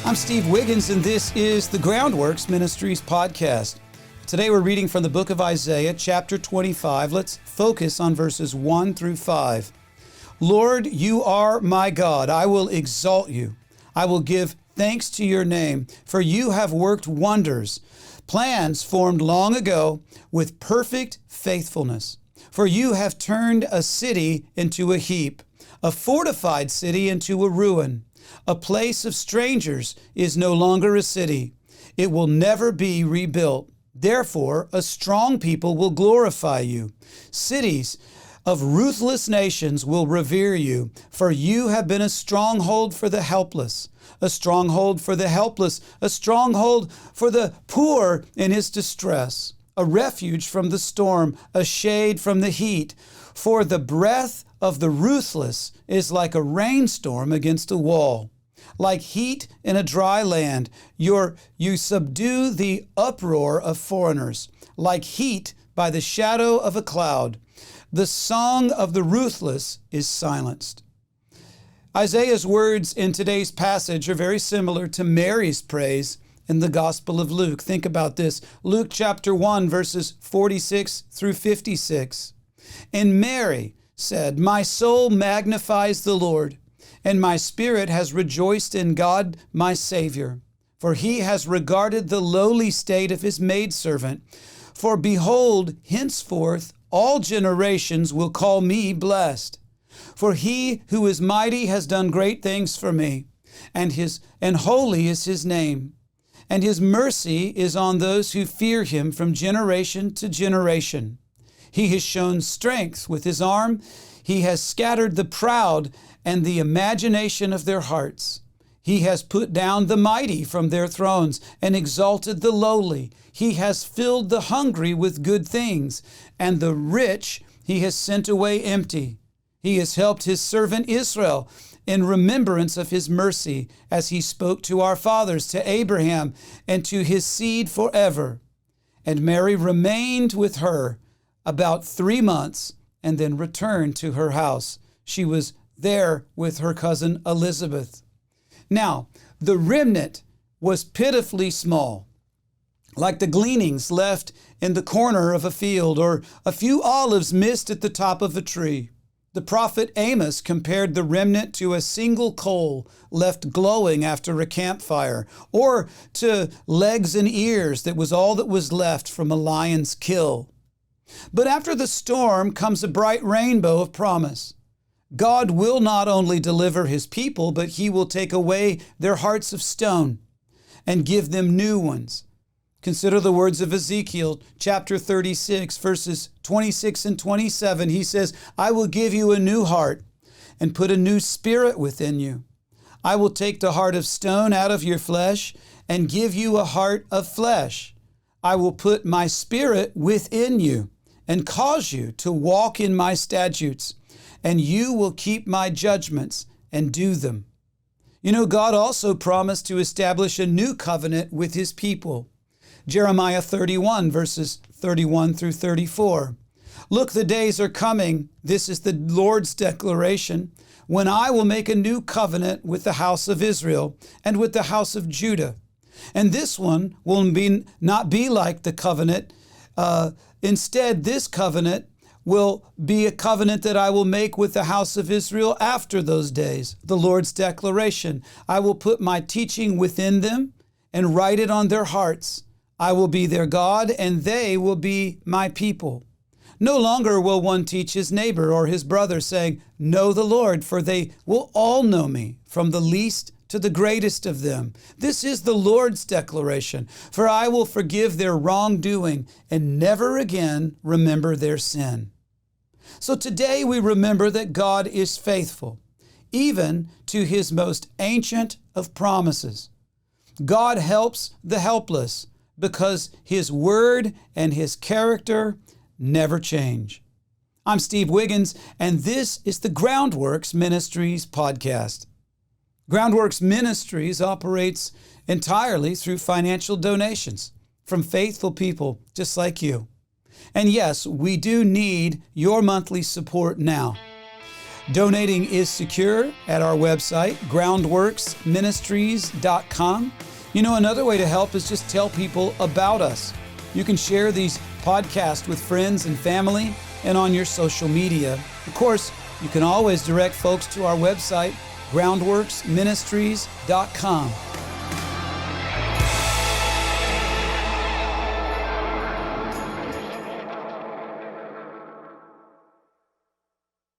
I'm Steve Wiggins, and this is the Groundworks Ministries podcast. Today we're reading from the book of Isaiah, chapter 25. Let's focus on verses 1 through 5. Lord, you are my God. I will exalt you. I will give thanks to your name, for you have worked wonders, plans formed long ago with perfect faithfulness. For you have turned a city into a heap, a fortified city into a ruin. A place of strangers is no longer a city. It will never be rebuilt. Therefore, a strong people will glorify you. Cities of ruthless nations will revere you, for you have been a stronghold for the helpless, a stronghold for the helpless, a stronghold for the poor in his distress, a refuge from the storm, a shade from the heat. For the breath of the ruthless is like a rainstorm against a wall. Like heat in a dry land, you subdue the uproar of foreigners. Like heat by the shadow of a cloud, the song of the ruthless is silenced. Isaiah's words in today's passage are very similar to Mary's praise in the Gospel of Luke. Think about this. Luke chapter 1, verses 46 through 56. And Mary said, "My soul magnifies the Lord, and my spirit has rejoiced in God my Savior, for he has regarded the lowly state of his maidservant. For behold, henceforth all generations will call me blessed. For he who is mighty has done great things for me, and holy is his name. And his mercy is on those who fear him from generation to generation. He has shown strength with his arm. He has scattered the proud and the imagination of their hearts. He has put down the mighty from their thrones and exalted the lowly. He has filled the hungry with good things, and the rich he has sent away empty. He has helped his servant Israel in remembrance of his mercy, as he spoke to our fathers, to Abraham, and to his seed forever." And Mary remained with her about 3 months and then returned to her house. She was there with her cousin Elizabeth. Now, the remnant was pitifully small, like the gleanings left in the corner of a field or a few olives missed at the top of a tree. The prophet Amos compared the remnant to a single coal left glowing after a campfire, or to legs and ears that was all that was left from a lion's kill. But after the storm comes a bright rainbow of promise. God will not only deliver his people, but he will take away their hearts of stone and give them new ones. Consider the words of Ezekiel chapter 36, verses 26 and 27. He says, "I will give you a new heart and put a new spirit within you. I will take the heart of stone out of your flesh and give you a heart of flesh. I will put my spirit within you and cause you to walk in my statutes, and you will keep my judgments and do them." You know, God also promised to establish a new covenant with his people. Jeremiah 31, verses 31 through 34. "Look, the days are coming," this is the Lord's declaration, "when I will make a new covenant with the house of Israel and with the house of Judah. And this one will not be like the covenant. Instead, this covenant will be a covenant that I will make with the house of Israel after those days." The Lord's declaration, "I will put my teaching within them and write it on their hearts. I will be their God, and they will be my people. No longer will one teach his neighbor or his brother, saying, 'Know the Lord,' for they will all know me, from the least to the greatest of them. This is the Lord's declaration, for I will forgive their wrongdoing and never again remember their sin." So today we remember that God is faithful, even to his most ancient of promises. God helps the helpless because his word and his character never change. I'm Steve Wiggins, and this is the Groundworks Ministries podcast. Groundworks Ministries operates entirely through financial donations from faithful people just like you. And yes, we do need your monthly support now. Donating is secure at our website, groundworksministries.com. Another way to help is just tell people about us. You can share these podcasts with friends and family and on your social media. Of course, you can always direct folks to our website, groundworksministries.com.